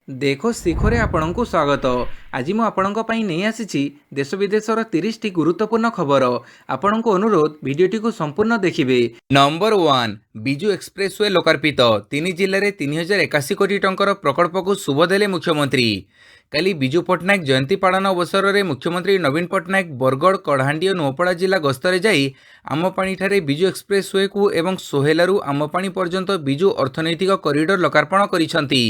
देखो ଶିଖରେ ଆପଣଙ୍କୁ ସ୍ୱାଗତ। ଆଜି ମୁଁ ଆପଣଙ୍କ ପାଇଁ ନେଇ ଆସିଛି ଦେଶ ବିଦେଶର 30ଟି ଗୁରୁତ୍ୱପୂର୍ଣ୍ଣ ଖବର। ଆପଣଙ୍କୁ ଅନୁରୋଧ ଭିଡ଼ିଓଟିକୁ ସମ୍ପୂର୍ଣ୍ଣ ଦେଖିବେ। ନମ୍ବର 1, ବିଜୁ ଏକ୍ସପ୍ରେସୱେ ଲୋକାର୍ପିତ। 3 ଜିଲ୍ଲାରେ 3081 କୋଟି ଟଙ୍କାର ପ୍ରକଳ୍ପକୁ ଶୁଭ ଦେଲେ ମୁଖ୍ୟମନ୍ତ୍ରୀ। କାଲି ବିଜୁ ପଟ୍ଟନାୟକ ଜୟନ୍ତୀ ପାଳନ ଅବସରରେ ମୁଖ୍ୟମନ୍ତ୍ରୀ ନବୀନ ପଟ୍ଟନାୟକ ବରଗଡ଼, କଳାହାଣ୍ଡି ଓ ନୂଆପଡ଼ା ଜିଲ୍ଲା ଗସ୍ତରେ ଯାଇ ଆମପାଣିଠାରେ ବିଜୁ ଏକ୍ସପ୍ରେସୱେକୁ ଏବଂ ସୋହେଲାରୁ ଆମପାଣି ପର୍ଯ୍ୟନ୍ତ ବିଜୁ ଅର୍ଥନୈତିକ କରିଡର ଲୋକାର୍ପଣ କରିଛନ୍ତି।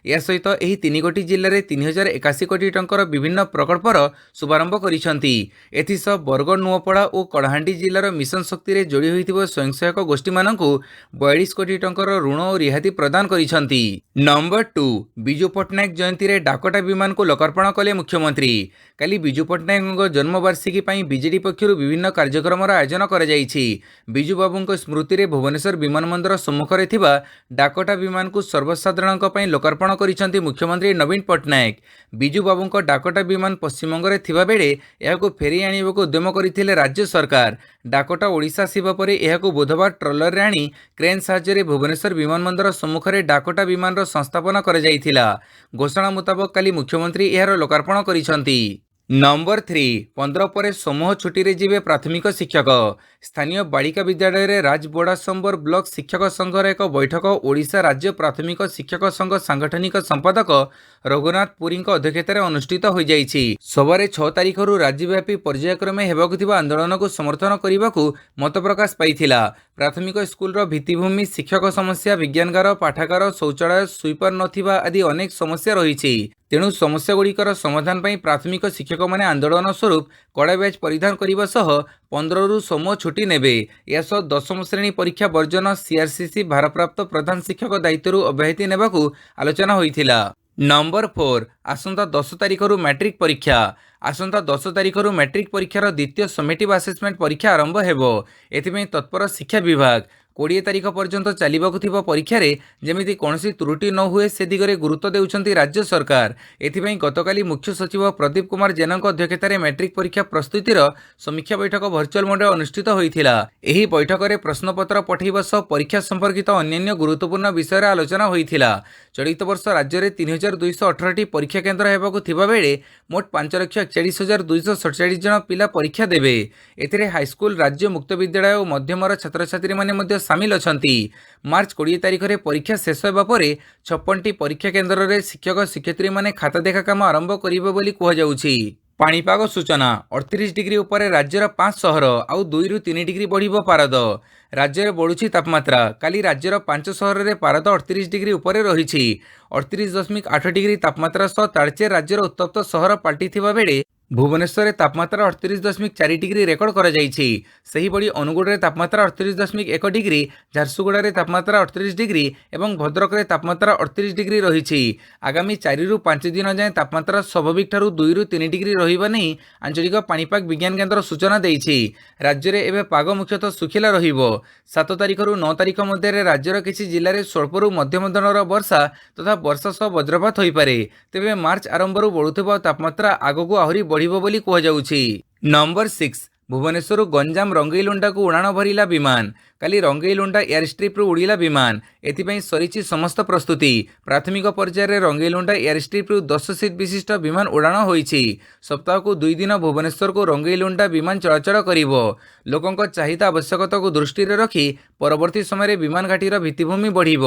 ଏହା ସହିତ ଏହି 3 ଜିଲ୍ଲାରେ 3081 କୋଟି ଟଙ୍କାର ବିଭିନ୍ନ ପ୍ରକଳ୍ପର ଶୁଭାରମ୍ଭ କରିଛନ୍ତି। ଏଥିସହ ବରଗଡ଼, ନୂଆପଡ଼ା ଓ କଳାହାଣ୍ଡି ଜିଲ୍ଲାର ମିଶନ ଶକ୍ତିରେ ଯୋଡ଼ି ହୋଇଥିବା ସ୍ୱୟଂସହାୟକ ଗୋଷ୍ଠୀମାନଙ୍କୁ 42 କୋଟି ଟଙ୍କାର ଋଣ ଓ ରିହାତି ପ୍ରଦାନ କରିଛନ୍ତି। ନମ୍ବର 2, ବିଜୁ ପଟ୍ଟନାୟକ ଜୟନ୍ତୀରେ ଡାକଟା ବିମାନକୁ ଲୋକାର୍ପଣ କଲେ ମୁଖ୍ୟମନ୍ତ୍ରୀ। କାଲି ବିଜୁ ପଟ୍ଟନାୟକଙ୍କ ଜନ୍ମବାର୍ଷିକୀ ପାଇଁ ବିଜେଡି ପକ୍ଷରୁ ବିଭିନ୍ନ କାର୍ଯ୍ୟକ୍ରମର ଆୟୋଜନ କରାଯାଇଛି। ବିଜୁ ବାବୁଙ୍କ ସ୍ମୃତିରେ ଭୁବନେଶ୍ୱର ବିମାନ ବନ୍ଦର ସମ୍ମୁଖରେ ଥିବା ଡାକଟା ବିମାନକୁ ସର୍ବସାଧାରଣଙ୍କ ପାଇଁ ଲୋକାର୍ପଣ କରିଛନ୍ତି ମୁଖ୍ୟମନ୍ତ୍ରୀ ନବୀନ ପଟ୍ଟନାୟକ। ବିଜୁ ବାବୁଙ୍କ ଡାକଟା ବିମାନ ପଶ୍ଚିମବଙ୍ଗରେ ଥିବାବେଳେ ଏହାକୁ ଫେରାଇ ଆଣିବାକୁ ଉଦ୍ୟମ କରିଥିଲେ ରାଜ୍ୟ ସରକାର। ଡାକଟା ଓଡ଼ିଶା ଆସିବା ପରେ ଏହାକୁ ବୁଧବାର ଟ୍ରଲରରେ ଆଣି କ୍ରେନ୍ ସାହାଯ୍ୟରେ ଭୁବନେଶ୍ୱର ବିମାନ ବନ୍ଦର ସମ୍ମୁଖରେ ଡାକଟା ବିମାନର ସଂସ୍ଥାପନ କରାଯାଇଥିଲା। ଘୋଷଣା ମୁତାବକ କାଲି ମୁଖ୍ୟମନ୍ତ୍ରୀ ଏହାର ଲୋକାର୍ପଣ କରିଛନ୍ତି। ନମ୍ବର 3, 15 ପରେ ସମୂହ ଛୁଟିରେ ଯିବେ ପ୍ରାଥମିକ ଶିକ୍ଷକ। ସ୍ଥାନୀୟ ବାଳିକା ବିଦ୍ୟାଳୟରେ ରାଜବୋଡ଼ାସମ୍ବର ବ୍ଲକ ଶିକ୍ଷକ ସଂଘର ଏକ ବୈଠକ ଓଡ଼ିଶା ରାଜ୍ୟ ପ୍ରାଥମିକ ଶିକ୍ଷକ ସଂଘ ସାଂଗଠନିକ ସମ୍ପାଦକ ରଘୁନାଥ ପୁରୀଙ୍କ ଅଧ୍ୟକ୍ଷତାରେ ଅନୁଷ୍ଠିତ ହୋଇଯାଇଛି। ସଭାରେ 6 ତାରିଖରୁ ରାଜ୍ୟବ୍ୟାପୀ ପର୍ଯ୍ୟାୟକ୍ରମେ ହେବାକୁ ଥିବା ଆନ୍ଦୋଳନକୁ ସମର୍ଥନ କରିବାକୁ ମତ ପ୍ରକାଶ ପାଇଥିଲା। ପ୍ରାଥମିକ ସ୍କୁଲର ଭିତ୍ତିଭୂମି, ଶିକ୍ଷକ ସମସ୍ୟା, ବିଜ୍ଞାନଗାର, ପାଠାଗାର, ଶୌଚାଳୟ, ସୁଇପର ନଥିବା ଆଦି ଅନେକ ସମସ୍ୟା ରହିଛି। ତେଣୁ ସମସ୍ୟାଗୁଡ଼ିକର ସମାଧାନ ପାଇଁ ପ୍ରାଥମିକ ଶିକ୍ଷକମାନେ ଆନ୍ଦୋଳନ ସ୍ୱରୂପ କଡ଼ା ବ୍ୟାଚ୍ ପରିଧାନ କରିବା ସହ 15ରୁ ସମୂହ ଛୁଟି ନେବେ। ଏହାସହ 10ମ ଶ୍ରେଣୀ ପରୀକ୍ଷା ବର୍ଜନ, ସିଆରସିସି ଭାରପ୍ରାପ୍ତ ପ୍ରଧାନ ଶିକ୍ଷକ ଦାୟିତ୍ୱରୁ ଅବ୍ୟାହତି ନେବାକୁ ଆଲୋଚନା ହୋଇଥିଲା। ନମ୍ବର 4, ଆସନ୍ତା 10 ତାରିଖରୁ ମ୍ୟାଟ୍ରିକ୍ ପରୀକ୍ଷା। ଆସନ୍ତା 10 ତାରିଖରୁ ମ୍ୟାଟ୍ରିକ୍ ପରୀକ୍ଷାର ଦ୍ୱିତୀୟ ସମିଟିଭ୍ ଆସେସମେଣ୍ଟ ପରୀକ୍ଷା ଆରମ୍ଭ ହେବ। ଏଥିପାଇଁ ତତ୍ପର ଶିକ୍ଷା ବିଭାଗ। 20 ତାରିଖ ପର୍ଯ୍ୟନ୍ତ ଚାଲିବାକୁ ଥିବା ପରୀକ୍ଷାରେ ଯେମିତି କୌଣସି ତ୍ରୁଟି ନ ହୁଏ ସେ ଦିଗରେ ଗୁରୁତ୍ୱ ଦେଉଛନ୍ତି ରାଜ୍ୟ ସରକାର। ଏଥିପାଇଁ ଗତକାଲି ମୁଖ୍ୟ ସଚିବ ପ୍ରଦୀପ କୁମାର ଜେନାଙ୍କ ଅଧ୍ୟକ୍ଷତାରେ ମ୍ୟାଟ୍ରିକ୍ ପରୀକ୍ଷା ପ୍ରସ୍ତୁତିର ସମୀକ୍ଷା ବୈଠକ ଭର୍ଚୁଆଲ ମୋଡରେ ଅନୁଷ୍ଠିତ ହୋଇଥିଲା। ଏହି ବୈଠକରେ ପ୍ରଶ୍ନପତ୍ର ପଠାଇବା ସହ ପରୀକ୍ଷା ସମ୍ପର୍କିତ ଅନ୍ୟାନ୍ୟ ଗୁରୁତ୍ୱପୂର୍ଣ୍ଣ ବିଷୟରେ ଆଲୋଚନା ହୋଇଥିଲା। ଚଳିତ ବର୍ଷ ରାଜ୍ୟରେ 3218ଟି ପରୀକ୍ଷା କେନ୍ଦ୍ର ହେବାକୁ ଥିବାବେଳେ ମୋଟ 5,41,247 ଜଣ ପିଲା ପରୀକ୍ଷା ଦେବେ। ଏଥିରେ ହାଇସ୍କୁଲ, ରାଜ୍ୟ ମୁକ୍ତ ବିଦ୍ୟାଳୟ ଓ ମଧ୍ୟମର ଛାତ୍ରଛାତ୍ରୀମାନେ ମଧ୍ୟ ସାମିଲ ଅଛନ୍ତି। ମାର୍ଚ୍ଚ 20 ତାରିଖରେ ପରୀକ୍ଷା ଶେଷ ହେବା ପରେ 56ଟି ପରୀକ୍ଷା କେନ୍ଦ୍ରରେ ଶିକ୍ଷକ ଶିକ୍ଷୟିତ୍ରୀମାନେ ଖାତା ଦେଖା କାମ ଆରମ୍ଭ କରିବେ ବୋଲି କୁହାଯାଉଛି। ପାଣିପାଗ ସୂଚନା। 38 ଡିଗ୍ରୀ ଉପରେ ରାଜ୍ୟର 5 ସହର, ଆଉ 2ରୁ 3 ଡିଗ୍ରୀ ବଢ଼ିବ ପାରଦ। ରାଜ୍ୟରେ ବଢ଼ୁଛି ତାପମାତ୍ରା। କାଲି ରାଜ୍ୟର 5 ସହରରେ ପାରଦ 38 ଡିଗ୍ରୀ ଉପରେ ରହିଛି। 38.8 ଡିଗ୍ରୀ ତାପମାତ୍ରା ସହ ତାଳଚେର ରାଜ୍ୟର ଉତ୍ତପ୍ତ ସହର ପାଲଟିଥିବା ବେଳେ ଭୁବନେଶ୍ୱରରେ ତାପମାତ୍ରା 38.4 ଡିଗ୍ରୀ ରେକର୍ଡ କରାଯାଇଛି। ସେହିଭଳି ଅନୁଗୁଳରେ ତାପମାତ୍ରା 38.1 ଡିଗ୍ରୀ, ଝାରସୁଗୁଡ଼ାରେ ତାପମାତ୍ରା 38 ଡିଗ୍ରୀ ଏବଂ ଭଦ୍ରକରେ ତାପମାତ୍ରା 38 ଡିଗ୍ରୀ ରହିଛି। ଆଗାମୀ 4ରୁ 5 ଦିନ ଯାଏଁ ତାପମାତ୍ରା ସ୍ୱାଭାବିକ ଠାରୁ 2ରୁ 3 ଡିଗ୍ରୀ ରହିବା ନେଇ ଆଞ୍ଚଳିକ ପାଣିପାଗ ବିଜ୍ଞାନ କେନ୍ଦ୍ର ସୂଚନା ଦେଇଛି। ରାଜ୍ୟରେ ଏବେ ପାଗ ମୁଖ୍ୟତଃ ଶୁଖିଲା ରହିବ। 7 ତାରିଖରୁ 9 ତାରିଖ ମଧ୍ୟରେ ରାଜ୍ୟର କିଛି ଜିଲ୍ଲାରେ ସ୍ୱଳ୍ପରୁ ମଧ୍ୟମ ଧରଣର ବର୍ଷା ତଥା ବର୍ଷା ସହ ବଜ୍ରପାତ ହୋଇପାରେ। ତେବେ ମାର୍ଚ୍ଚ ଆରମ୍ଭରୁ ବଢ଼ୁଥିବା ତାପମାତ୍ରା ଆଗକୁ ଆହୁରି ବଢ଼ିବ ବୋଲି କୁହାଯାଉଛି। ନମ୍ବର 6, ଭୁବନେଶ୍ୱରରୁ ଗଞ୍ଜାମ ରଙ୍ଗେଇଲୁଣ୍ଡାକୁ ଉଡ଼ାଣ ଭରିଲା ବିମାନ। କାଲି ରଙ୍ଗେଇଲୁଣ୍ଡା ଏୟାରଷ୍ଟ୍ରିପ୍ରୁ ଉଡ଼ିଲା ବିମାନ। ଏଥିପାଇଁ ସରିଛି ସମସ୍ତ ପ୍ରସ୍ତୁତି। ପ୍ରାଥମିକ ପର୍ଯ୍ୟାୟରେ ରଙ୍ଗେଇଲୁଣ୍ଡା ଏୟାରଷ୍ଟ୍ରିପ୍ରୁ 10 ସିଟ୍ ବିଶିଷ୍ଟ ବିମାନ ଉଡ଼ାଣ ହୋଇଛି। ସପ୍ତାହକୁ 2 ଦିନ ଭୁବନେଶ୍ୱରକୁ ରଙ୍ଗେଇଲୁଣ୍ଡା ବିମାନ ଚଳାଚଳ କରିବ। ଲୋକଙ୍କ ଚାହିଦା ଆବଶ୍ୟକତାକୁ ଦୃଷ୍ଟିରେ ରଖି ପରବର୍ତ୍ତୀ ସମୟରେ ବିମାନ ଘାଟିର ଭିତ୍ତିଭୂମି ବଢ଼ିବ।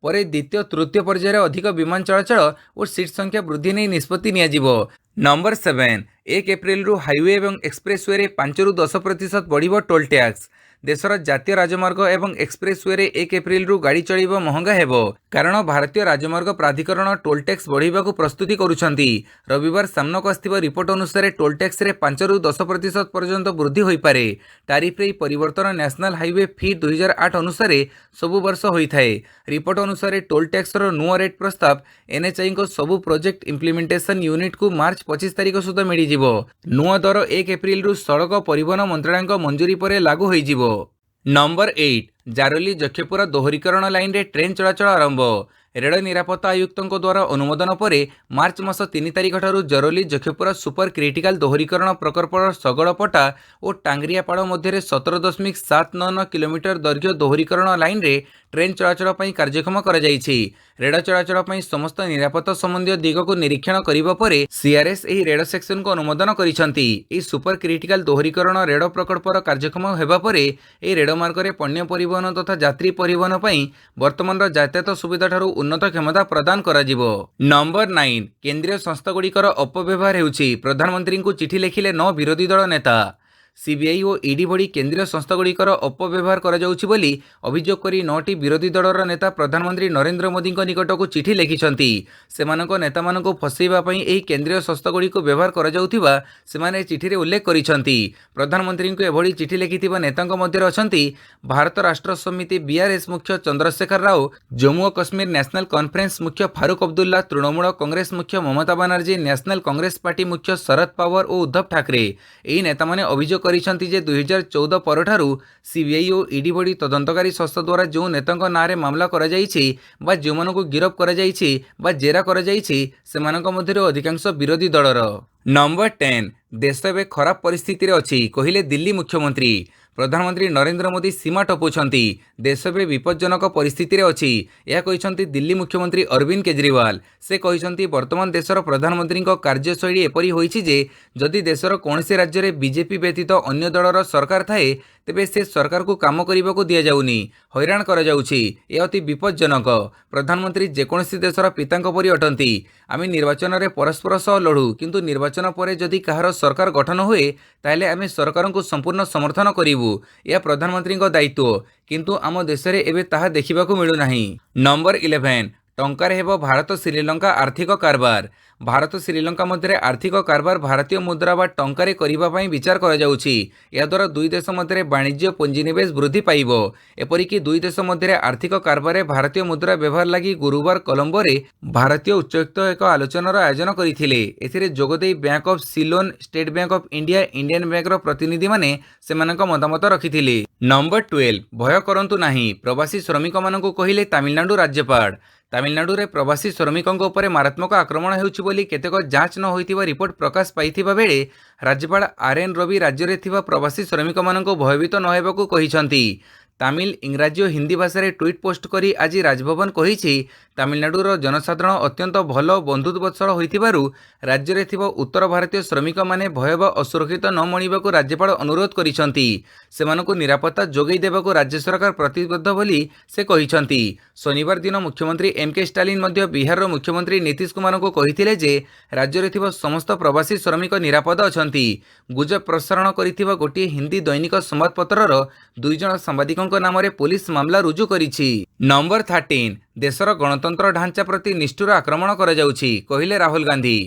ପରେ ଦ୍ୱିତୀୟ, ତୃତୀୟ ପର୍ଯ୍ୟାୟରେ ଅଧିକ ବିମାନ ଚଳାଚଳ ଓ ସିଟ୍ ସଂଖ୍ୟା ବୃଦ୍ଧି ନେଇ ନିଷ୍ପତ୍ତି ନିଆଯିବ। ନମ୍ବର 7, 1 ଏପ୍ରିଲରୁ ହାଇୱେ ଏବଂ ଏକ୍ସପ୍ରେସୱେରେ 5ରୁ 10% ବଢ଼ିବ ଟୋଲ୍ ଟ୍ୟାକ୍ସ। ଦେଶର ଜାତୀୟ ରାଜମାର୍ଗ ଏବଂ ଏକ୍ସପ୍ରେସୱେରେ 1 ଏପ୍ରିଲରୁ ଗାଡ଼ି ଚଳାଇବା ମହଙ୍ଗା ହେବ। କାରଣ ଭାରତୀୟ ରାଜମାର୍ଗ ପ୍ରାଧିକରଣ ଟୋଲ୍ ଟ୍ୟାକ୍ସ ବଢ଼ାଇବାକୁ ପ୍ରସ୍ତୁତି କରୁଛନ୍ତି। ରବିବାର ସାମ୍ନାକୁ ଆସିଥିବା ରିପୋର୍ଟ ଅନୁସାରେ ଟୋଲ୍ ଟ୍ୟାକ୍ସରେ 5ରୁ 10% ପର୍ଯ୍ୟନ୍ତ ବୃଦ୍ଧି ହୋଇପାରେ। ଟାରିଫରେ ଏହି ପରିବର୍ତ୍ତନ ନ୍ୟାସନାଲ ହାଇୱେ ଫି 2008 ଅନୁସାରେ ସବୁ ବର୍ଷ ହୋଇଥାଏ। ରିପୋର୍ଟ ଅନୁସାରେ ଟୋଲ୍ ଟ୍ୟାକ୍ସର ନୂଆ ରେଟ୍ ପ୍ରସ୍ତାବ ଏନ୍ଏଚ୍ଆଇଙ୍କ ସବୁ ପ୍ରୋଜେକ୍ଟ ଇମ୍ପ୍ଲିମେଣ୍ଟେସନ ୟୁନିଟ୍କୁ ମାର୍ଚ୍ଚ 25 ତାରିଖ ସୁଦ୍ଧା ମିଳିଯିବ। ନୂଆ ଦର 1 ଏପ୍ରିଲରୁ ସଡ଼କ ପରିବହନ ମନ୍ତ୍ରଣାଳୟଙ୍କ ମଞ୍ଜୁରୀ ପରେ ଲାଗୁ ହୋଇଯିବ। ନମ୍ବର 8, ଜାରୋଲି ଜକ୍ଷପୁର ଦୋହରୀକରଣ ଲାଇନରେ ଟ୍ରେନ୍ ଚଳାଚଳ ଆରମ୍ଭ। ରେଳ ନିରାପତ୍ତା ଆୟୁକ୍ତଙ୍କ ଦ୍ୱାରା ଅନୁମୋଦନ ପରେ ମାର୍ଚ୍ଚ ମାସ 3 ତାରିଖଠାରୁ ଜରୋଲି ଜକ୍ଷପୁର ସୁପର କ୍ରିଟିକାଲ ଦୋହରୀକରଣ ପ୍ରକଳ୍ପର ଶଗଡ଼ପଟା ଓ ଟାଙ୍ଗରିଆପାଳ ମଧ୍ୟରେ 17.799 କିଲୋମିଟର ଦୈର୍ଘ୍ୟ ଦୋହରୀକରଣ ଲାଇନରେ ଟ୍ରେନ୍ ଚଳାଚଳ ପାଇଁ କାର୍ଯ୍ୟକ୍ଷମ କରାଯାଇଛି। ରେଳ ଚଳାଚଳ ପାଇଁ ସମସ୍ତ ନିରାପତ୍ତା ସମ୍ବନ୍ଧୀୟ ଦିଗକୁ ନିରୀକ୍ଷଣ କରିବା ପରେ ସିଆର୍ଏସ୍ ଏହି ରେଳ ସେକ୍ସନକୁ ଅନୁମୋଦନ କରିଛନ୍ତି। ଏହି ସୁପର କ୍ରିଟିକାଲ ଦୋହରୀକରଣ ରେଳ ପ୍ରକଳ୍ପର କାର୍ଯ୍ୟକ୍ଷମ ହେବା ପରେ ଏହି ରେଳମାର୍ଗରେ ପଣ୍ୟ ପରିବହନ ତଥା ଯାତ୍ରୀ ପରିବହନ ପାଇଁ ବର୍ତ୍ତମାନର ଯାତାୟାତ ସୁବିଧାଠାରୁ ଉନ୍ନତ କ୍ଷମତା ପ୍ରଦାନ କରାଯିବ। ନମ୍ବର 9 କେନ୍ଦ୍ରୀୟ ସଂସ୍ଥାଗୁଡ଼ିକର ଅପବ୍ୟବହାର ହେଉଛି, ପ୍ରଧାନମନ୍ତ୍ରୀଙ୍କୁ ଚିଠି ଲେଖିଲେ 9 ବିରୋଧୀ ଦଳ ନେତା। ସିବିଆଇ ଓ ଇଡି ଭଳି କେନ୍ଦ୍ରୀୟ ସଂସ୍ଥାଗୁଡ଼ିକର ଅପବ୍ୟବହାର କରାଯାଉଛି ବୋଲି ଅଭିଯୋଗ କରି 9ଟି ବିରୋଧୀ ଦଳର ନେତା ପ୍ରଧାନମନ୍ତ୍ରୀ ନରେନ୍ଦ୍ର ମୋଦିଙ୍କ ନିକଟକୁ ଚିଠି ଲେଖିଛନ୍ତି। ସେମାନଙ୍କ ନେତାମାନଙ୍କୁ ଫସାଇବା ପାଇଁ ଏହି କେନ୍ଦ୍ରୀୟ ସଂସ୍ଥାଗୁଡ଼ିକୁ ବ୍ୟବହାର କରାଯାଉଥିବା ସେମାନେ ଚିଠିରେ ଉଲ୍ଲେଖ କରିଛନ୍ତି। ପ୍ରଧାନମନ୍ତ୍ରୀଙ୍କୁ ଏଭଳି ଚିଠି ଲେଖିଥିବା ନେତାଙ୍କ ମଧ୍ୟରେ ଅଛନ୍ତି ଭାରତ ରାଷ୍ଟ୍ର ସମିତି ବିଆର୍ଏସ୍ ମୁଖ୍ୟ ଚନ୍ଦ୍ରଶେଖର ରାଓ, ଜମ୍ମୁ ଓ କାଶ୍ମୀର ନ୍ୟାସନାଲ କନଫରେନ୍ସ ମୁଖ୍ୟ ଫାରୁକ ଅବଦୁଲ୍ଲା, ତୃଣମୂଳ କଂଗ୍ରେସ ମୁଖ୍ୟ ମମତା ବାନାର୍ଜୀ, ନ୍ୟାସନାଲ କଂଗ୍ରେସ ପାର୍ଟି ମୁଖ୍ୟ ଶରଦ ପାୱାର ଓ ଉଦ୍ଧବ ଠାକରେ। ଏହି ନେତାମାନେ ଅଭିଯୋଗ କରିଛନ୍ତି ଯେ 2014 ପରଠାରୁ ସିବିଆଇ ଓ ଇଡି ଭଳି ତଦନ୍ତକାରୀ ସଂସ୍ଥା ଦ୍ୱାରା ଯେଉଁ ନେତାଙ୍କ ନାଁରେ ମାମଲା କରାଯାଇଛି ବା ଯେଉଁମାନଙ୍କୁ ଗିରଫ କରାଯାଇଛି ବା ଜେରା କରାଯାଇଛି ସେମାନଙ୍କ ମଧ୍ୟରୁ ଅଧିକାଂଶ ବିରୋଧୀ ଦଳର। ନମ୍ବର 10 ଦେଶ ଏବେ ଖରାପ ପରିସ୍ଥିତିରେ ଅଛି, କହିଲେ ଦିଲ୍ଲୀ ମୁଖ୍ୟମନ୍ତ୍ରୀ। ପ୍ରଧାନମନ୍ତ୍ରୀ ନରେନ୍ଦ୍ର ମୋଦି ସୀମା ଟପୁଛନ୍ତି, ଦେଶ ଏବେ ବିପଜ୍ଜନକ ପରିସ୍ଥିତିରେ ଅଛି, ଏହା କହିଛନ୍ତି ଦିଲ୍ଲୀ ମୁଖ୍ୟମନ୍ତ୍ରୀ ଅରବିନ୍ଦ କେଜରିୱାଲ। ସେ କହିଛନ୍ତି ବର୍ତ୍ତମାନ ଦେଶର ପ୍ରଧାନମନ୍ତ୍ରୀଙ୍କ କାର୍ଯ୍ୟଶୈଳୀ ଏପରି ହୋଇଛି ଯେ ଯଦି ଦେଶର କୌଣସି ରାଜ୍ୟରେ ବିଜେପି ବ୍ୟତୀତ ଅନ୍ୟ ଦଳର ସରକାର ଥାଏ ତେବେ ସେ ସରକାରକୁ କାମ କରିବାକୁ ଦିଆଯାଉନି, ହଇରାଣ କରାଯାଉଛି। ଏହା ଅତି ବିପଜ୍ଜନକ। ପ୍ରଧାନମନ୍ତ୍ରୀ ଯେକୌଣସି ଦେଶର ପିତାଙ୍କ ପରି ଅଟନ୍ତି। ଆମେ ନିର୍ବାଚନରେ ପରସ୍ପର ସହ ଲଢ଼ୁ, କିନ୍ତୁ ନିର୍ବାଚନ ପରେ ଯଦି କାହାର ସରକାର ଗଠନ ହୁଏ ତାହେଲେ ଆମେ ସରକାରଙ୍କୁ ସମ୍ପୂର୍ଣ୍ଣ ସମର୍ଥନ କରିବୁ। ଏହା ପ୍ରଧାନମନ୍ତ୍ରୀଙ୍କ ଦାୟିତ୍ୱ, କିନ୍ତୁ ଆମ ଦେଶରେ ଏବେ ତାହା ଦେଖିବାକୁ ମିଳୁନାହିଁ। ନମ୍ବର 11 ଟଙ୍କାରେ ହେବ ଭାରତ ଶ୍ରୀଲଙ୍କା ଆର୍ଥିକ କାରବାର। ଭାରତ ଶ୍ରୀଲଙ୍କା ମଧ୍ୟରେ ଆର୍ଥିକ କାରବାର ଭାରତୀୟ ମୁଦ୍ରା ବା ଟଙ୍କାରେ କରିବା ପାଇଁ ବିଚାର କରାଯାଉଛି। ଏହାଦ୍ୱାରା ଦୁଇ ଦେଶ ମଧ୍ୟରେ ବାଣିଜ୍ୟ ପୁଞ୍ଜିନିବେଶ ବୃଦ୍ଧି ପାଇବ। ଏପରିକି ଦୁଇ ଦେଶ ମଧ୍ୟରେ ଆର୍ଥିକ କାରବାରରେ ଭାରତୀୟ ମୁଦ୍ରା ବ୍ୟବହାର ଲାଗି ଗୁରୁବାର କଲମ୍ବୋରେ ଭାରତୀୟ ଉଚ୍ଚାୟୁକ୍ତ ଏକ ଆଲୋଚନାର ଆୟୋଜନ କରିଥିଲେ। ଏଥିରେ ଯୋଗଦେଇ bank of Ceylon, state bank of India, Indian ବ୍ୟାଙ୍କର ପ୍ରତିନିଧିମାନେ ସେମାନଙ୍କ ମତାମତ ରଖିଥିଲେ। ନମ୍ବର 12 ଭୟ କରନ୍ତୁ ନାହିଁ, ପ୍ରବାସୀ ଶ୍ରମିକମାନଙ୍କୁ କହିଲେ ତାମିଲନାଡୁ ରାଜ୍ୟପାଳ। ତାମିଲନାଡୁରେ ପ୍ରବାସୀ ଶ୍ରମିକଙ୍କ ଉପରେ ମାରାତ୍ମକ ଆକ୍ରମଣ ହେଉଛି ବୋଲି କେତେକ ଯାଞ୍ଚ ନ ହୋଇଥିବା ରିପୋର୍ଟ ପ୍ରକାଶ ପାଇଥିବା ବେଳେ ରାଜ୍ୟପାଳ ଆର୍ଏନ୍ ରବି ରାଜ୍ୟରେ ଥିବା ପ୍ରବାସୀ ଶ୍ରମିକମାନଙ୍କୁ ଭୟଭୀତ ନ ହେବାକୁ କହିଛନ୍ତି। ତାମିଲ, ଇଂରାଜୀ ଓ ହିନ୍ଦୀ ଭାଷାରେ ଟ୍ୱିଟ୍ ପୋଷ୍ଟ କରି ଆଜି ରାଜଭବନ କହିଛି ତାମିଲନାଡୁର ଜନସାଧାରଣ ଅତ୍ୟନ୍ତ ଭଲ ବନ୍ଧୁତ୍ୱବତ୍ସଳ ହୋଇଥିବାରୁ ରାଜ୍ୟରେ ଥିବା ଉତ୍ତର ଭାରତୀୟ ଶ୍ରମିକମାନେ ଭୟ ବା ଅସୁରକ୍ଷିତ ନ ମଣିବାକୁ ରାଜ୍ୟପାଳ ଅନୁରୋଧ କରିଛନ୍ତି। ସେମାନଙ୍କୁ ନିରାପତ୍ତା ଯୋଗାଇ ଦେବାକୁ ରାଜ୍ୟ ସରକାର ପ୍ରତିବଦ୍ଧ ବୋଲି ସେ କହିଛନ୍ତି। ଶନିବାର ଦିନ ମୁଖ୍ୟମନ୍ତ୍ରୀ ଏମ୍କେ ଷ୍ଟାଲିନ ମଧ୍ୟ ବିହାରର ମୁଖ୍ୟମନ୍ତ୍ରୀ ନୀତିଶ କୁମାରଙ୍କୁ କହିଥିଲେ ଯେ ରାଜ୍ୟରେ ଥିବା ସମସ୍ତ ପ୍ରବାସୀ ଶ୍ରମିକ ନିରାପଦ ଅଛନ୍ତି। ଗୁଜବ ପ୍ରସାରଣ କରିଥିବା ଗୋଟିଏ ହିନ୍ଦୀ ଦୈନିକ ସମ୍ବାଦପତ୍ରର 2 ଜଣ ସାମ୍ବାଦିକଙ୍କ ନାମରେ ପୋଲିସ ମାମଲା ରୁଜୁ କରିଛି। ନମ୍ବର 13 ଦେଶର ଗଣତନ୍ତ୍ର ଢାଞ୍ଚା ପ୍ରତି ନିଷ୍ଠୁର ଆକ୍ରମଣ କରାଯାଉଛି, କହିଲେ ରାହୁଲ ଗାନ୍ଧୀ।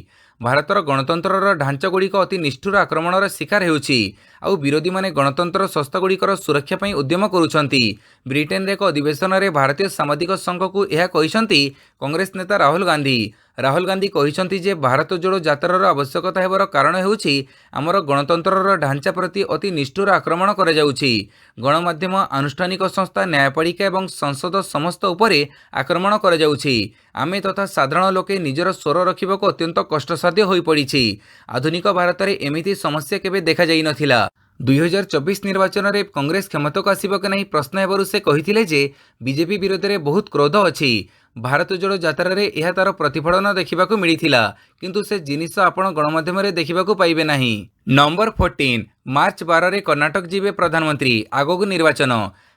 ଭାରତର ଗଣତନ୍ତ୍ରର ଢାଞ୍ଚାଗୁଡ଼ିକ ଅତି ନିଷ୍ଠୁର ଆକ୍ରମଣର ଶିକାର ହେଉଛି, ଆଉ ବିରୋଧୀମାନେ ଗଣତନ୍ତ୍ର ସଂସ୍ଥାଗୁଡ଼ିକର ସୁରକ୍ଷା ପାଇଁ ଉଦ୍ୟମ କରୁଛନ୍ତି। ବ୍ରିଟେନରେ ଏକ ଅଧିବେଶନରେ ଭାରତୀୟ ସାମ୍ବାଦିକ ସଂଘକୁ ଏହା କହିଛନ୍ତି କଂଗ୍ରେସ ନେତା ରାହୁଲ ଗାନ୍ଧୀ। ରାହୁଲ ଗାନ୍ଧୀ କହିଛନ୍ତି ଯେ ଭାରତ ଯୋଡୋ ଯାତ୍ରାର ଆବଶ୍ୟକତା ହେବାର କାରଣ ହେଉଛି ଆମର ଗଣତନ୍ତ୍ରର ଢାଞ୍ଚା ପ୍ରତି ଅତି ନିଷ୍ଠୁର ଆକ୍ରମଣ କରାଯାଉଛି। ଗଣମାଧ୍ୟମ, ଆନୁଷ୍ଠାନିକ ସଂସ୍ଥା, ନ୍ୟାୟପାଳିକା ଏବଂ ସଂସଦ ସମସ୍ତ ଉପରେ ଆକ୍ରମଣ କରାଯାଉଛି। ଆମେ ତଥା ସାଧାରଣ ଲୋକେ ନିଜର ସ୍ୱର ରଖିବାକୁ ଅତ୍ୟନ୍ତ କଷ୍ଟସାଧ୍ୟ ହୋଇପଡ଼ିଛି। ଆଧୁନିକ ଭାରତରେ ଏମିତି ସମସ୍ୟା କେବେ ଦେଖାଯାଇନଥିଲା। 2024 ନିର୍ବାଚନରେ କଂଗ୍ରେସ କ୍ଷମତାକୁ ଆସିବ କି ନାହିଁ ପ୍ରଶ୍ନ ହେବାରୁ ସେ କହିଥିଲେ ଯେ ବିଜେପି ବିରୋଧରେ ବହୁତ କ୍ରୋଧ ଅଛି। ଭାରତ ଯୋଡୋ ଯାତ୍ରାରେ ଏହା ତାର ପ୍ରତିଫଳନ ଦେଖିବାକୁ ମିଳିଥିଲା, କିନ୍ତୁ ସେ ଜିନିଷ ଆପଣ ଗଣମାଧ୍ୟମରେ ଦେଖିବାକୁ ପାଇବେ ନାହିଁ। ନମ୍ବର 14 ମାର୍ଚ୍ଚ 12ରେ କର୍ଣ୍ଣାଟକ ଯିବେ ପ୍ରଧାନମନ୍ତ୍ରୀ, ଆଗକୁ ନିର୍ବାଚନ।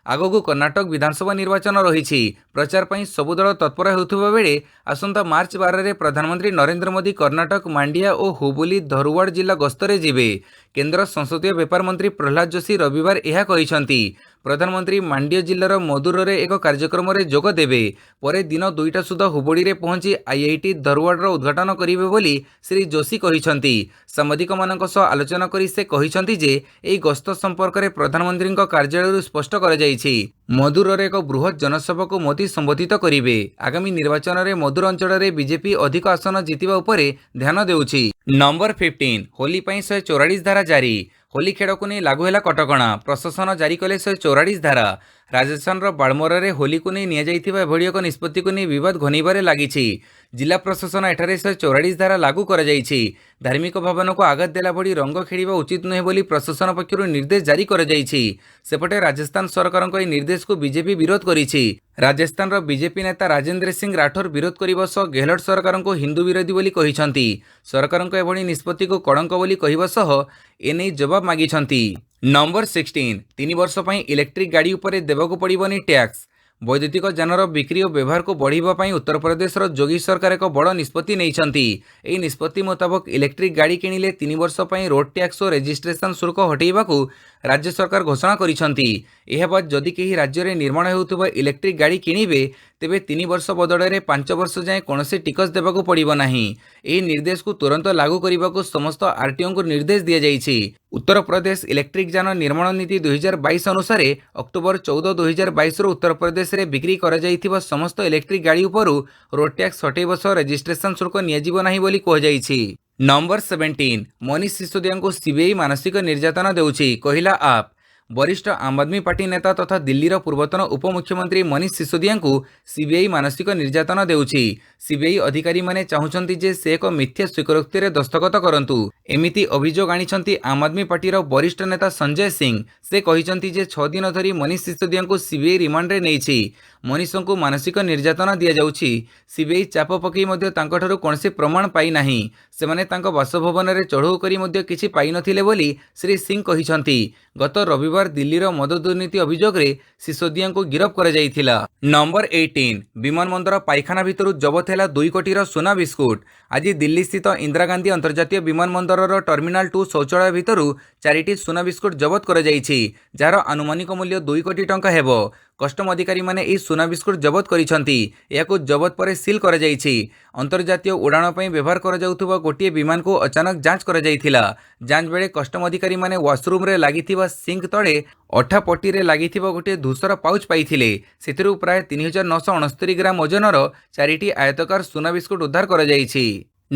ଆଗକୁ କର୍ଣ୍ଣାଟକ ବିଧାନସଭା ନିର୍ବାଚନ ରହିଛି। ପ୍ରଚାର ପାଇଁ ସବୁ ଦଳ ତତ୍ପର ହେଉଥିବା ବେଳେ ଆସନ୍ତା ମାର୍ଚ୍ଚ 12ରେ ପ୍ରଧାନମନ୍ତ୍ରୀ ନରେନ୍ଦ୍ର ମୋଦି କର୍ଣ୍ଣାଟକ ମାଣ୍ଡିଆ ଓ ହୁବୁଲି ଧରୱାଡ ଜିଲ୍ଲା ଗସ୍ତରେ ଯିବେ। କେନ୍ଦ୍ର ସଂସଦୀୟ ବ୍ୟାପାର ମନ୍ତ୍ରୀ ପ୍ରହ୍ଲାଦ ଯୋଶୀ ରବିବାର ଏହା କହିଛନ୍ତି। ପ୍ରଧାନମନ୍ତ୍ରୀ ମାଣ୍ଡିଆ ଜିଲ୍ଲାର ମଦୁରରେ ଏକ କାର୍ଯ୍ୟକ୍ରମରେ ଯୋଗ ଦେବେ। ପରେ ଦିନ 2ଟା ସୁଦ୍ଧା ହୁବଳିରେ ପହଞ୍ଚି ଆଇଆଇଟି ଧରୱାଡର ଉଦ୍ଘାଟନ କରିବେ ବୋଲି ଶ୍ରୀ ଯୋଶୀ କହିଛନ୍ତି। ସାମ୍ବାଦିକମାନଙ୍କ ସହ ଆଲୋଚନା କରି ସେ କହିଛନ୍ତି ଯେ ଏହି ଗସ୍ତ ସମ୍ପର୍କରେ ପ୍ରଧାନମନ୍ତ୍ରୀଙ୍କ କାର୍ଯ୍ୟାଳୟରୁ ସ୍ପଷ୍ଟ କରାଯାଇଛି। ମଦୁରରେ ଏକ ବୃହତ୍ ଜନସଭାକୁ ମୋଦି ସମ୍ବୋଧିତ କରିବେ। ଆଗାମୀ ନିର୍ବାଚନରେ ମଦୁର ଅଞ୍ଚଳରେ ବିଜେପି ଅଧିକ ଆସନ ଜିତିବା ଉପରେ ଧ୍ୟାନ ଦେଉଛି। ନମ୍ବର 15 ହୋଲି ପାଇଁ 144 ଧାରା ଜାରି। ହୋଲି ଖେଳକୁ ନେଇ ଲାଗୁ ହେଲା କଟକଣା। ପ୍ରଶାସନ ଜାରି କଲେ 144 ଧାରା। ରାଜସ୍ଥାନର ବାଳମୋରାରେ ହୋଲିକୁ ନେଇ ନିଆଯାଇଥିବା ଏଭଳି ଏକ ନିଷ୍ପତ୍ତିକୁ ନେଇ ବିବାଦ ଘନେଇବାରେ ଲାଗିଛି। ଜିଲ୍ଲା ପ୍ରଶାସନ ଏଠାରେ 144 ଧାରା ଲାଗୁ କରାଯାଇଛି। ଧାର୍ମିକ ଭାବନାକୁ ଆଘାତ ଦେଲା ଭଳି ରଙ୍ଗ ଖେଳିବା ଉଚିତ ନୁହେଁ ବୋଲି ପ୍ରଶାସନ ପକ୍ଷରୁ ନିର୍ଦ୍ଦେଶ ଜାରି କରାଯାଇଛି। ସେପଟେ ରାଜସ୍ଥାନ ସରକାରଙ୍କ ଏହି ନିର୍ଦ୍ଦେଶକୁ ବିଜେପି ବିରୋଧ କରିଛି। ରାଜସ୍ଥାନର ବିଜେପି ନେତା ରାଜେନ୍ଦ୍ର ସିଂ ରାଠୋର ବିରୋଧ କରିବା ସହ ଗେହଲଟ ସରକାରଙ୍କୁ ହିନ୍ଦୁ ବିରୋଧୀ ବୋଲି କହିଛନ୍ତି। ସରକାରଙ୍କ ଏଭଳି ନିଷ୍ପତ୍ତିକୁ କଳଙ୍କ ବୋଲି କହିବା ସହ ଏନେଇ ଜବାବ ମାଗିଛନ୍ତି। ନମ୍ବର 16 3 ବର୍ଷ ପାଇଁ ଇଲେକ୍ଟ୍ରିକ୍ ଗାଡ଼ି ଉପରେ ଦେବାକୁ ପଡ଼ିବନି ଟ୍ୟାକ୍ସ। ବୈଦ୍ୟୁତିକ ଯାନର ବିକ୍ରି ଓ ବ୍ୟବହାରକୁ ବଢ଼ାଇବା ପାଇଁ ଉତ୍ତରପ୍ରଦେଶର ଯୋଗୀ ସରକାର ଏକ ବଡ଼ ନିଷ୍ପତ୍ତି ନେଇଛନ୍ତି। ଏହି ନିଷ୍ପତ୍ତି ମୁତାବକ ଇଲେକ୍ଟ୍ରିକ୍ ଗାଡ଼ି କିଣିଲେ 3 ବର୍ଷ ପାଇଁ ରୋଡ୍ ଟ୍ୟାକ୍ସ ଓ ରେଜିଷ୍ଟ୍ରେସନ ଶୁଳ୍କ ହଟାଇବାକୁ ରାଜ୍ୟ ସରକାର ଘୋଷଣା କରିଛନ୍ତି। ଏହା ବାଦ ଯଦି କେହି ରାଜ୍ୟରେ ନିର୍ମାଣ ହେଉଥିବା ଇଲେକ୍ଟ୍ରିକ୍ ଗାଡ଼ି କିଣିବେ ତେବେ 3 ବର୍ଷ ବଦଳରେ 5 ବର୍ଷ ଯାଏଁ କୌଣସି ଟିକସ ଦେବାକୁ ପଡ଼ିବ ନାହିଁ। ଏହି ନିର୍ଦ୍ଦେଶକୁ ତୁରନ୍ତ ଲାଗୁ କରିବାକୁ ସମସ୍ତ ଆରଟିଓଙ୍କୁ ନିର୍ଦ୍ଦେଶ ଦିଆଯାଇଛି। ଉତ୍ତରପ୍ରଦେଶ ଇଲେକ୍ଟ୍ରିକ୍ ଯାନ ନିର୍ମାଣ ନୀତି 2022 ଅନୁସାରେ ଅକ୍ଟୋବର 14, 2022ରୁ ଉତ୍ତରପ୍ରଦେଶରେ ବିକ୍ରି କରାଯାଇଥିବା ସମସ୍ତ ଇଲେକ୍ଟ୍ରିକ୍ ଗାଡ଼ି ଉପରୁ ରୋଡ୍ ଟ୍ୟାକ୍ସ ହଟାଇବା ସହ ରେଜିଷ୍ଟ୍ରେସନ ଶୁଳ୍କ ନିଆଯିବ ନାହିଁ ବୋଲି କୁହାଯାଇଛି। ନମ୍ବର 17 ମନୀଷ ସିସୋଦିଆଙ୍କୁ ସିବିଆଇ ମାନସିକ ନିର୍ଯାତନା ଦେଉଛି, କହିଲା ଆପ୍। ବରିଷ୍ଠ ଆମ୍ ଆଦମୀ ପାର୍ଟି ନେତା ତଥା ଦିଲ୍ଲୀର ପୂର୍ବତନ ଉପମୁଖ୍ୟମନ୍ତ୍ରୀ ମନୀଷ ସିସୋଦିଆଙ୍କୁ ସିବିଆଇ ମାନସିକ ନିର୍ଯାତନା ଦେଉଛି। ସିବିଆଇ ଅଧିକାରୀମାନେ ଚାହୁଁଛନ୍ତି ଯେ ସେ ଏକ ମିଥ୍ୟା ସ୍ୱୀକାରୋକ୍ତିରେ ଦସ୍ତଖତ କରନ୍ତୁ। ଏମିତି ଅଭିଯୋଗ ଆଣିଛନ୍ତି ଆମ୍ ଆଦମୀ ପାର୍ଟିର ବରିଷ୍ଠ ନେତା ସଞ୍ଜୟ ସିଂ। ସେ କହିଛନ୍ତି ଯେ 6 ଦିନ ଧରି ମନୀଷ ସିସୋଦିଆଙ୍କୁ ସିବିଆଇ ରିମାଣ୍ଡରେ ନେଇଛି। ମନୀଷଙ୍କୁ ମାନସିକ ନିର୍ଯାତନା ଦିଆଯାଉଛି। ସିବିଆଇ ଚାପ ପକାଇ ମଧ୍ୟ ତାଙ୍କଠାରୁ କୌଣସି ପ୍ରମାଣ ପାଇନାହିଁ। ସେମାନେ ତାଙ୍କ ବାସଭବନରେ ଚଢ଼ଉ କରି ମଧ୍ୟ କିଛି ପାଇନଥିଲେ ବୋଲି ଶ୍ରୀ ସିଂ କହିଛନ୍ତି। ଗତ ରବିବାର ଦିଲ୍ଲୀର ମଦ ଦୁର୍ନୀତି ଅଭିଯୋଗରେ ସିସୋଦିଆଙ୍କୁ ଗିରଫ କରାଯାଇଥିଲା। ନମ୍ବର 18 ବିମାନ ବନ୍ଦର ପାଇଖାନା ଭିତରୁ ଜବତ ହେଲା 2 କୋଟିର ସୁନା ବିସ୍କୁଟ। ଆଜି ଦିଲ୍ଲୀସ୍ଥିତ ଇନ୍ଦିରା ଗାନ୍ଧୀ ଅନ୍ତର୍ଜାତୀୟ ବିମାନ ବନ୍ଦରର ଟର୍ମିନାଲ 2 ଶୌଚାଳୟ ଭିତରୁ 4ଟି ସୁନା ବିସ୍କୁଟ ଜବତ କରାଯାଇଛି, ଯାହାର ଆନୁମାନିକ ମୂଲ୍ୟ 2 କୋଟି ଟଙ୍କା ହେବ। କଷ୍ଟମ ଅଧିକାରୀମାନେ ଏହି ସୁନା ବିସ୍କୁଟ ଜବତ କରିଛନ୍ତି। ଏହାକୁ ଜବତ ପରେ ସିଲ୍ କରାଯାଇଛି। ଅନ୍ତର୍ଜାତୀୟ ଉଡ଼ାଣ ପାଇଁ ବ୍ୟବହାର କରାଯାଉଥିବା ଗୋଟିଏ ବିମାନକୁ ଅଚାନକ ଯାଞ୍ଚ କରାଯାଇଥିଲା। ଯାଞ୍ଚ ବେଳେ କଷ୍ଟମ ଅଧିକାରୀମାନେ ୱାସରୁମ୍ରେ ଲାଗିଥିବା ସିଙ୍କ ତଳେ ଅଠା ପଟିରେ ଲାଗିଥିବା ଗୋଟିଏ ଧୂସର ପାଉଚ୍ ପାଇଥିଲେ। ସେଥିରୁ ପ୍ରାୟ 3969 ଗ୍ରାମ ଓଜନର 4ଟି ଆୟତାକାର ସୁନା ବିସ୍କୁଟ ଉଦ୍ଧାର କରାଯାଇଛି।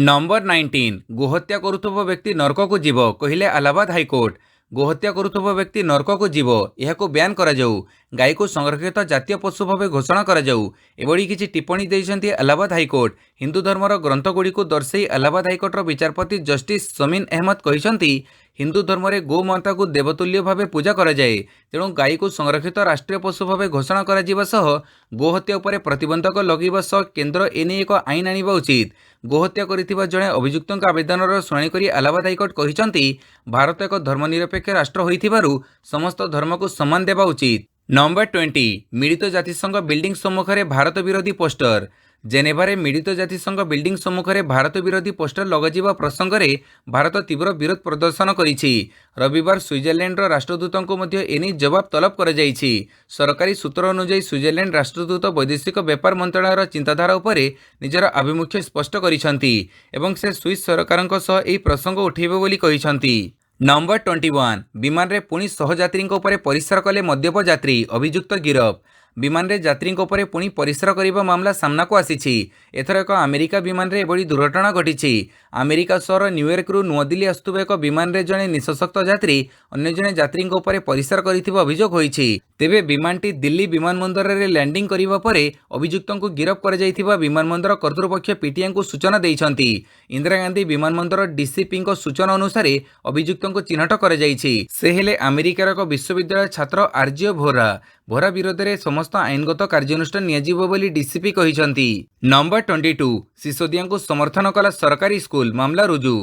ନମ୍ବର 19 ଗୋହତ୍ୟା କରୁଥିବା ବ୍ୟକ୍ତି ନରକକୁ ଯିବ, କହିଲେ ଆଲାହାବାଦ ହାଇକୋର୍ଟ। ଗୋହତ୍ୟା କରୁଥିବା ବ୍ୟକ୍ତି ନରକକୁ ଯିବ, ଏହାକୁ ବ୍ୟାନ୍ କରାଯାଉ। ଗାଈକୁ ସଂରକ୍ଷିତ ଜାତୀୟ ପଶୁ ଭାବେ ଘୋଷଣା କରାଯାଉ। ଏଭଳି କିଛି ଟିପ୍ପଣୀ ଦେଇଛନ୍ତି ଆଲାହାବାଦ ହାଇକୋର୍ଟ। ହିନ୍ଦୁ ଧର୍ମର ଗ୍ରନ୍ଥଗୁଡ଼ିକୁ ଦର୍ଶାଇ ଆଲାହାବାଦ ହାଇକୋର୍ଟର ବିଚାରପତି ଜଷ୍ଟିସ ସମିନ ଅହମଦ କହିଛନ୍ତି, ହିନ୍ଦୁ ଧର୍ମରେ ଗୋମାତାକୁ ଦେବତୁଲ୍ୟ ଭାବେ ପୂଜା କରାଯାଏ। ତେଣୁ ଗାଈକୁ ସଂରକ୍ଷିତ ରାଷ୍ଟ୍ରୀୟ ପଶୁ ଭାବେ ଘୋଷଣା କରାଯିବା ସହ ଗୋହତ୍ୟା ଉପରେ ପ୍ରତିବନ୍ଧକ ଲଗାଇବା ସହ କେନ୍ଦ୍ର ଏନେଇ ଏକ ଆଇନ ଆଣିବା ଉଚିତ। ଗୋହତ୍ୟା କରିଥିବା ଜଣେ ଅଭିଯୁକ୍ତଙ୍କ ଆବେଦନର ଶୁଣାଣି କରି ଆଲାହାବାଦ ହାଇକୋର୍ଟ କହିଛନ୍ତି, ଭାରତ ଏକ ଧର୍ମନିରପେକ୍ଷ ରାଷ୍ଟ୍ର ହୋଇଥିବାରୁ ସମସ୍ତ ଧର୍ମକୁ ସମ୍ମାନ ଦେବା ଉଚିତ। ନମ୍ବର 20 ମିଳିତ ଜାତିସଂଘ ବିଲ୍ଡିଂ ସମ୍ମୁଖରେ ଭାରତ ବିରୋଧୀ ପୋଷ୍ଟର। ଜେନେଭାରେ ମିଳିତ ଜାତିସଂଘ ବିଲ୍ଡିଂ ସମ୍ମୁଖରେ ଭାରତ ବିରୋଧୀ ପୋଷ୍ଟର ଲଗାଯିବା ପ୍ରସଙ୍ଗରେ ଭାରତ ତୀବ୍ର ବିରୋଧ ପ୍ରଦର୍ଶନ କରିଛି। ରବିବାର ସୁଇଜରଲ୍ୟାଣ୍ଡର ରାଷ୍ଟ୍ରଦୂତଙ୍କୁ ମଧ୍ୟ ଏନେଇ ଜବାବ ତଲବ କରାଯାଇଛି। ସରକାରୀ ସୂତ୍ର ଅନୁଯାୟୀ ସୁଇଜରଲ୍ୟାଣ୍ଡ ରାଷ୍ଟ୍ରଦୂତ ବୈଦେଶିକ ବ୍ୟାପାର ମନ୍ତ୍ରଣାଳୟର ଚିନ୍ତାଧାରା ଉପରେ ନିଜର ଆଭିମୁଖ୍ୟ ସ୍ପଷ୍ଟ କରିଛନ୍ତି ଏବଂ ସେ ସୁଇସ୍ ସରକାରଙ୍କ ସହ ଏହି ପ୍ରସଙ୍ଗ ଉଠାଇବେ ବୋଲି କହିଛନ୍ତି। ନମ୍ବର 21 ବିମାନରେ ପୁଣି ସହଯାତ୍ରୀଙ୍କ ଉପରେ ପରିସ୍ରା କଲେ ମଦ୍ୟପ ଯାତ୍ରୀ, ଅଭିଯୁକ୍ତ ଗିରଫ। ବିମାନରେ ଯାତ୍ରୀଙ୍କ ଉପରେ ପୁଣି ପରିସ୍ରା କରିବା ମାମଲା ସାମ୍ନାକୁ ଆସିଛି। ଏଥର ଏକ ଆମେରିକା ବିମାନରେ ଏଭଳି ଦୁର୍ଘଟଣା ଘଟିଛି। ଆମେରିକା ସହର ନ୍ୟୁୟର୍କରୁ ନୂଆଦିଲ୍ଲୀ ଆସୁଥିବା ଏକ ବିମାନରେ ଜଣେ ନିଶାସକ୍ତ ଯାତ୍ରୀ ଅନ୍ୟ ଜଣେ ଯାତ୍ରୀଙ୍କ ଉପରେ ପରିସ୍ରା କରିଥିବା ଅଭିଯୋଗ ହୋଇଛି। ତେବେ ବିମାନଟି ଦିଲ୍ଲୀ ବିମାନବନ୍ଦରରେ ଲ୍ୟାଣ୍ଡିଂ କରିବା ପରେ ଅଭିଯୁକ୍ତଙ୍କୁ ଗିରଫ କରାଯାଇଥିବା ବିମାନବନ୍ଦର କର୍ତ୍ତୃପକ୍ଷ ପିଟିଆଇଙ୍କୁ ସୂଚନା ଦେଇଛନ୍ତି। ଇନ୍ଦିରା ଗାନ୍ଧୀ ବିମାନବନ୍ଦର ଡିସିପିଙ୍କ ସୂଚନା ଅନୁସାରେ ଅଭିଯୁକ୍ତଙ୍କୁ ଚିହ୍ନଟ କରାଯାଇଛି। ସେ ହେଲେ ଆମେରିକାର ଏକ ବିଶ୍ୱବିଦ୍ୟାଳୟ ଛାତ୍ର ଆର୍ଜିଓ ଭୋରା। ଭୋରା ବିରୋଧରେ ସମସ୍ତ ଆଇନଗତ କାର୍ଯ୍ୟାନୁଷ୍ଠାନ ନିଆଯିବ ବୋଲି ଡିସିପି କହିଛନ୍ତି। ନମ୍ବର 22 ସିସୋଦିଆଙ୍କୁ ସମର୍ଥନ କଲା ସରକାରୀ ସ୍କୁଲ, ମାମଲା ରୁଜୁ।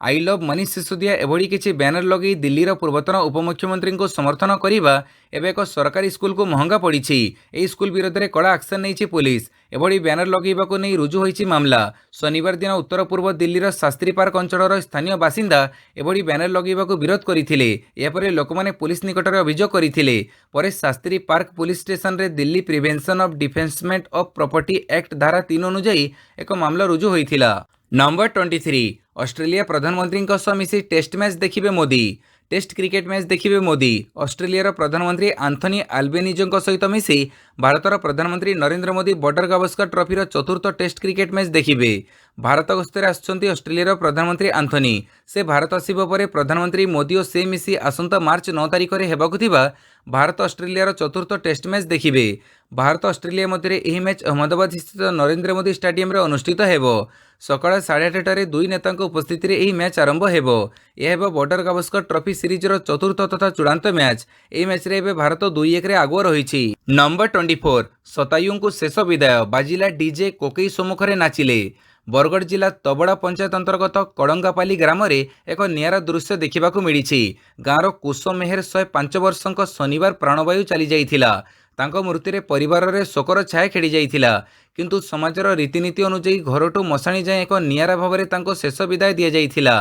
ଆଇ ଲଭ୍ ମନୀଷ ସିସୋଦିଆ ଏଭଳି କିଛି ବ୍ୟାନର ଲଗାଇ ଦିଲ୍ଲୀର ପୂର୍ବତନ ଉପମୁଖ୍ୟମନ୍ତ୍ରୀଙ୍କୁ ସମର୍ଥନ କରିବା ଏବେ ଏକ ସରକାରୀ ସ୍କୁଲକୁ ମହଙ୍ଗା ପଡ଼ିଛି। ଏହି ସ୍କୁଲ ବିରୋଧରେ କଡ଼ା ଆକ୍ସନ ନେଇଛି ପୁଲିସ। ଏଭଳି ବ୍ୟାନର ଲଗାଇବାକୁ ନେଇ ରୁଜୁ ହୋଇଛି ମାମଲା। ଶନିବାର ଦିନ ଉତ୍ତର ପୂର୍ବ ଦିଲ୍ଲୀର ଶାସ୍ତ୍ରୀ ପାର୍କ ଅଞ୍ଚଳର ସ୍ଥାନୀୟ ବାସିନ୍ଦା ଏଭଳି ବ୍ୟାନର ଲଗାଇବାକୁ ବିରୋଧ କରିଥିଲେ। ଏହାପରେ ଲୋକମାନେ ପୁଲିସ ନିକଟରେ ଅଭିଯୋଗ କରିଥିଲେ। ପରେ ଶାସ୍ତ୍ରୀ ପାର୍କ ପୁଲିସ ଷ୍ଟେସନରେ Delhi prevention of defacement of property act ଧାରା 3 ଅନୁଯାୟୀ ଏକ ମାମଲା ରୁଜୁ ହୋଇଥିଲା। नंबर 23 ऑस्ट्रेलिया प्रधानमंत्री सह मिसी टेस्ट मैच देखिबे मोदी। टेस्ट क्रिकेट मैच देखिबे मोदी। ऑस्ट्रेलियार प्रधानमंत्री आंथनी आल्बेनिजों सहित मिसी भारतर प्रधानमंत्री नरेंद्र मोदी बॉर्डर गावस्कर ट्रॉफीर चतुर्थ टेस्ट क्रिकेट मैच देखिबे। भारत गस्तर आसुछन्ति ऑस्ट्रेलियार प्रधानमंत्री आंथनी। से भारत आसिबा परे प्रधानमंत्री मोदी और से मिसी आसंता मार्च 9 तारिख में हेबाकु थिबा भारत ऑस्ट्रेलियार चतुर्थ टेस्ट मैच देखिबे। भारत ऑस्ट्रेलिया मध्य यह मैच अहमदाबाद स्थित नरेंद्र मोदी स्टाडियम अनुष्ठित हेबो। सकाळ 8:30 दुई नेता उपस्थित यह मैच आरंभ हेबो। यह हेबो बॉर्डर गावस्कर ट्रॉफी सीरीजर चतुर्थ तथा चूड़ांत मैच। यह मैच रे एबे भारत 2-1 रे आगुआ रही। नंबर 24 शतायु को शेष विदाय बाजिला डीजे कोकेई सम्मुखें नाचिले। बरगढ़ जिला तबड़ा पंचायत अंतर्गत कड़ंगापाली ग्राम रे एक नियारा दृश्य देखा मिली। गाँवर कुश मेहर 105 वर्षों शनिवार प्राणवायु चली जाइथिला। तांको मृत्यु रे परिवार रे शोकर छाया खेड़ी जाइथिला। किंतु समाजर रीतिनीति अनुଯାयी घरठू मशाणी जाए एक नियारा भाव में तांको शेष विदाय दि जाइथिला।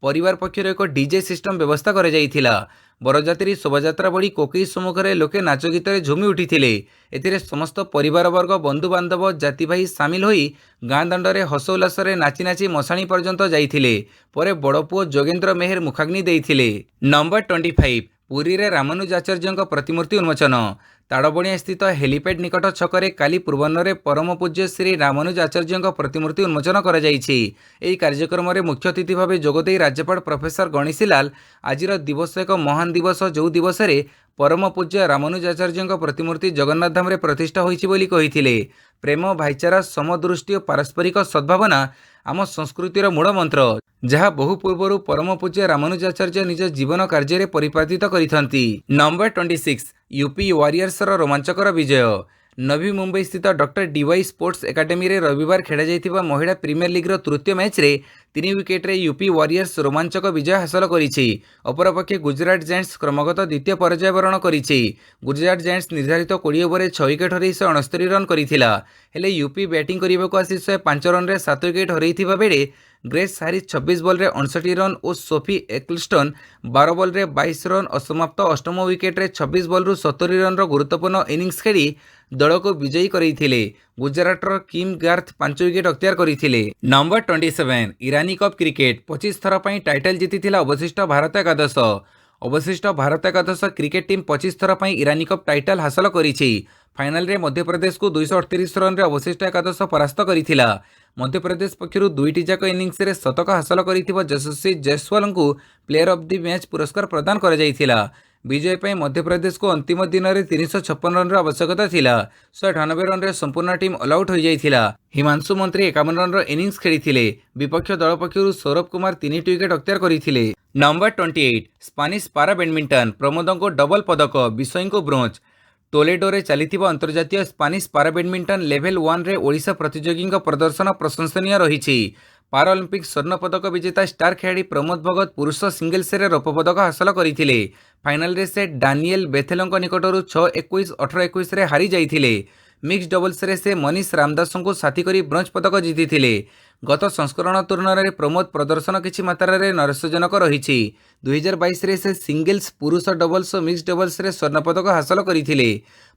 परिवार पक्षर एक डीजे सिस्टम व्यवस्था कर जाइथिला। बरजात्री शोभायात्रा बढ़ी कोकेई सम्मुखें लोके नाच गीत झुमी उठिथिले। एथिरे समस्त परिवार वर्ग बंधु बांधव जाति भाई सामिल होई गाँ दांडरे हस उल्लास नाची नाची मशाणी पर्यंत जाइथिले। परे बड़ पुओ जोगेंद्र मेहर मुखाग्नि देइथिले। नंबर 25 पुरी रे रामानुजाचार्य प्रतिमूर्ति उन्मोचन। ताड़बणिया स्थित हेलीपैड निकट छकरे काली पूर्वाह्न परम पूज्य श्री रामानुजाचार्य प्रतिमूर्ति उन्मोचन कर कार्यक्रम में मुख्य अतिथि भाव जोगदे राज्यपाल प्रोफेसर गणेशी लाल आजिर दिवस एक महान दिवस जो दिवस रे परम पूज्य रामानुजाचार्य प्रतिमूर्ति जगन्नाथ धाम रे प्रतिष्ठा होइछि बोली कहिथिले। प्रेम भाईचारा समदृष्टि और पारस्परिक सद्भावना आम संस्कृतिर मूल मंत्र, जहाँ बहु पूर्व परम पूज्य रामानुजाचार्य निज जीवन कार्य में परिपाटित करिथंती। नंबर 26 यूपी वॉरियर्स रोमांचकर विजय। नवी मुंबई स्थित डॉक्टर डीवाई स्पोर्ट्स एकाडेमी रे रविवार खेड़ा जाइथिबा महिला प्रीमियर लीग तृतीय मैच रे 3 विकेट रे यूपी वॉरियर्स रोमांचक विजय हासिल करिछि। अपरपक्षे गुजरात जायंट्स क्रमगत द्वितीय पराजय वरण करिछि। गुजरात जायंट्स निर्धारित 20 ओवर 6 विकेट हरई 169 रन करिथिला। हेले यूपी बैटिंग करबाकू आसी 105 रन रे 7 विकेट हरईथिबा बेले ग्रेस हारिस 26 बॉल रे 59 रन और सोफी एक्लस्टन 12 बॉल रे 22 रन असमाप्त अष्टम विकेट रे 26 बॉल रु 70 रन गुरुत्वपूर्ण इनिंग्स खेली दल को विजयी करैथिले। गुजरातर किम गार्थ 5 विकेट अख्तियार करथिले। नंबर 27 ईरानी कप क्रिकेट 25 थर पई टाइटल जीतिथिला अवशिष्ट भारत एकादश। अवशिष्ट भारत एकादश क्रिकेट टीम 25 थर पई ईरानी कप टाइटल हासिल करिछि। फाइनल रे मध्य प्रदेश को 238 रन रे अवशिष्ट एकादश परास्त करिथिला। मध्य प्रदेश पक्षर दुईटी जाक इनिंग्स रे शतक हासिल करिथिबा यशस्वी जायसवाल को प्लेयर ऑफ द मैच पुरस्कार प्रदान कर जाइथिला। विजय पर मध्य प्रदेश को अंतिम दिन में 356 रन आवश्यकता थिला। 198 रन रे संपूर्ण टीम ऑल आउट हो जाइथिला। हिमांशु मंत्री 51 रन इनिंग्स खेलिथिले। विपक्ष दल पक्षर सौरभ कुमार 3 विकेट अख्तियार करथिले। नंबर 28 स्पानिश पारा बैडमिंटन प्रमोद को डबल पदक विषय को ब्रोंज। टोलेडोरे चलिथिबा अंतर्जातीय स्पानिश पारा बैडमिंटन लेवल 1 रे ओडिशा प्रतियोगी प्रदर्शन प्रशंसनीय रही। पाराओलंपिक स्वर्ण पदक विजेता स्टार खेलाड़ी प्रमोद भगत पुरुष सिंगल्स रे रौप्य पदक हासिल करथिले। फाइनल रे से डानिएल बेथेलଙ୍କ निकटरू 6-21 18-21 रे हारी जाइथिले। मिक्स डबल्स रे से मनीष रामदास को साथी करी ब्रोंज पदक जीतिथिले। गत संस्करण तुलना में प्रमोद प्रदर्शन किछि मात्रा रे नैराश्यजनक रही। 2022 रे से सिंगल्स पुरुष डबल्स और मिक्स डबल्स रे स्वर्ण पदक हासिल करथिले।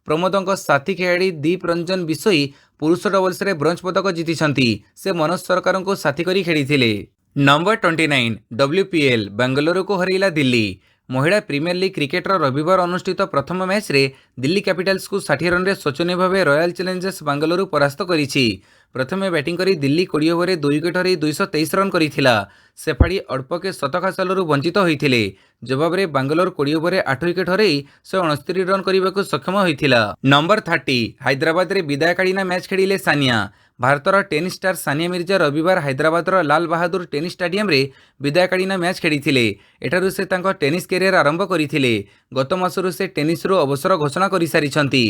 प्रमोदଙ୍କ साथी खेलाड़ी दीप रंजन बिशोई पुरुष डबल्स रे ब्रोंज पदक जीतिछंती। से मनोज सरकार को साथी करी खेलिथिले। नंबर 29 WPL बेंगलुरु को हरैला दिल्ली। महिला प्रीमियर लीग क्रिकेटर रविवार अनुष्ठित प्रथम मैच रे दिल्ली कैपिटल्स को 60 रन रे शोचनीय भाव रॉयल चैलेंजर्स बेंगलुरु परास्त करिछि। प्रथमे बैटिंग करी दिल्ली 20 ओवर 2 विकेट हरई 223 रन करिथिला। सेफाड़ी अल्पके शतक हासिलरू वंचित होइथिले। जवाब रे बेंगलोर 20 ओवर 8 विकेट हरई 169 रन करने सक्षम होइथिला। नंबर 30 हैदराबाद रे विदायकालीन मैच खेलिले सानिया। भारतर टेनिस स्टार सानिया मिर्जा रविवार हैदराबादर लाल बहादुर टेनिस स्टाडियम रे विदायकालीन मैच खेलिथिले। एठारु से तांको टेनिस कैरियर आरंभ करिथिले। गत मासरु से टेनिस रो अवसर घोषणा करि सारिछंती।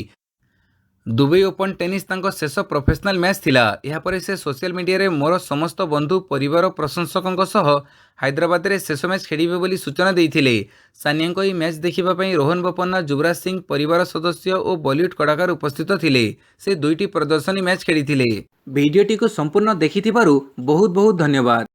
दुबई ओपन टेनिस तांको शेष प्रोफेशनल मैच थिला। या परे से सोशल मीडिया रे मोर समस्त बंधु परिवार प्रशंसकों सह हैदराबाद रे शेष मैच खेलिबे बोली सूचना देइथिले। सानिया ई मैच देखिबा पई रोहन बोपन्ना युवराज सिंह परिवार सदस्य और बॉलीवुड कलाकार उपस्थित थिले। से दुईटी प्रदर्शनी मैच खेलिथिले। वीडियोटी को संपूर्ण देखिथिबारु बहुत बहुत धन्यवाद।